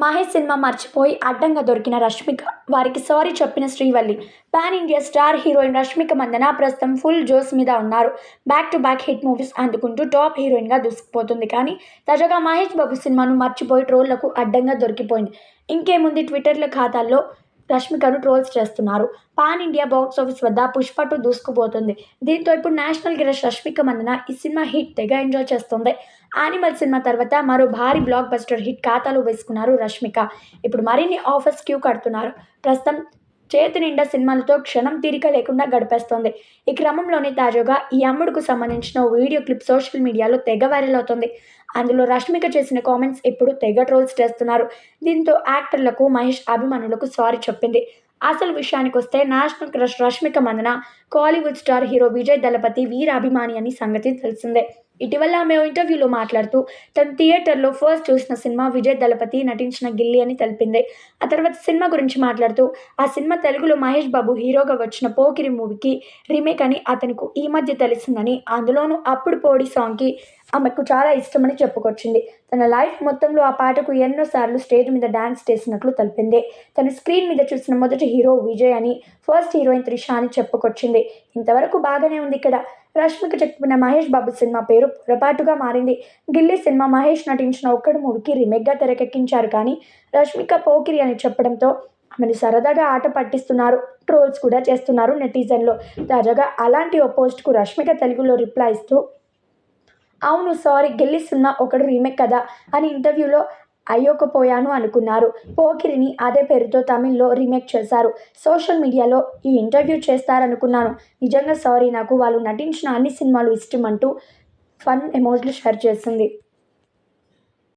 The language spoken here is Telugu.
మహేష్ సినిమా మర్చిపోయి అడ్డంగా దొరికిన రష్మిక, వారికి సారీ చెప్పిన Srivalli. Pan India star heroine Rashmika Mandanna ప్రస్తుతం ఫుల్ జోస్ మీద ఉన్నారు. Back to back hit movies అందుకుంటూ టాప్ హీరోయిన్గా దూసుకుపోతుంది. కానీ తాజాగా మహేష్ బాబు సినిమాను మర్చిపోయి ట్రోళ్లకు అడ్డంగా దొరికిపోయింది. ఇంకేముంది, ట్విట్టర్ల ఖాతాల్లో రష్మికను ట్రోల్స్ చేస్తున్నారు. పాన్ ఇండియా బాక్సాఫీస్ వద్ద పుష్ప 2 దూసుకుపోతుంది. దీంతో ఇప్పుడు నేషనల్ క్రష్ రష్మిక మందన ఈ సినిమా హిట్ తెగ ఎంజాయ్ చేస్తుంది. యానిమల్ సినిమా తర్వాత మరో భారీ బ్లాక్ బస్టర్ హిట్ ఖాతాలో వేసుకున్నారు రష్మిక. ఇప్పుడు మరిన్ని ఆఫర్స్ క్యూ కడుతున్నారు. ప్రస్తుతం చేతి నిండా సినిమాలతో క్షణం తీరిక లేకుండా గడిపేస్తోంది. ఈ క్రమంలోనే తాజాగా ఈ అమ్ముడుకు సంబంధించిన ఓ వీడియో క్లిప్ సోషల్ మీడియాలో తెగ వైరల్ అవుతోంది. అందులో రష్మిక చేసిన కామెంట్స్ ఇప్పుడు తెగ ట్రోల్స్ చేస్తున్నారు. దీంతో యాక్టర్లకు, మహేష్ అభిమానులకు సారీ చెప్పింది. అసలు విషయానికి వస్తే national crush Rashmika Mandanna Kollywood star hero Vijay Thalapathy వీర అభిమాని అని సంగతి తెలిసిందే. ఇటీవల ఆమె ఓ ఇంటర్వ్యూలో మాట్లాడుతూ తను థియేటర్లో ఫస్ట్ చూసిన సినిమా విజయ్ దళపతి నటించిన గిల్లీ అని తెలిపింది. ఆ తర్వాత సినిమా గురించి మాట్లాడుతూ ఆ సినిమా తెలుగులో మహేష్ బాబు హీరోగా వచ్చిన పోకిరి మూవీకి రీమేక్ అని అతనికి ఈ మధ్య తెలిసిందని, అందులోనూ అప్పుడు పోడి సాంగ్కి ఆమెకు చాలా ఇష్టమని చెప్పుకొచ్చింది. తన లైఫ్ మొత్తంలో ఆ పాటకు ఎన్నోసార్లు స్టేజ్ మీద డాన్స్ చేసినట్లు తెలిపింది. తన స్క్రీన్ మీద చూసిన మొదటి హీరో విజయ్ అని, ఫస్ట్ హీరోయిన్ త్రిష అని చెప్పుకొచ్చింది. ఇంతవరకు బాగానే ఉంది. ఇక్కడ రష్మిక చెప్పిన మహేష్ బాబు సినిమా పేరు పొరపాటుగా మారింది. గిల్లీ సినిమా మహేష్ నటించిన ఒక్కడు మూవీకి రీమేక్గా తెరకెక్కించారు. కానీ రష్మిక పోకిరి అని చెప్పడంతో ఆమెను సరదాగా ఆట పట్టిస్తున్నారు. ట్రోల్స్ కూడా చేస్తున్నారు నెటిజన్లు. తాజాగా అలాంటి ఓ పోస్ట్కు రష్మిక తెలుగులో రిప్లై ఇస్తూ, అవును సారీ, గిల్లీ సినిమా ఒకడు రీమేక్ కదా అని ఇంటర్వ్యూలో అయ్యొకపోయాను అనుకున్నారు. పోకిరిని అదే పేరుతో తమిళ్లో రీమేక్ చేశారు. సోషల్ మీడియాలో ఈ ఇంటర్వ్యూ చేస్తారనుకున్నాను. నిజంగా సారీ, నాకు వాళ్ళు నటించిన అన్ని సినిమాలు ఇష్టం అంటూ ఫన్ ఎమోజ్లు షేర్ చేసింది.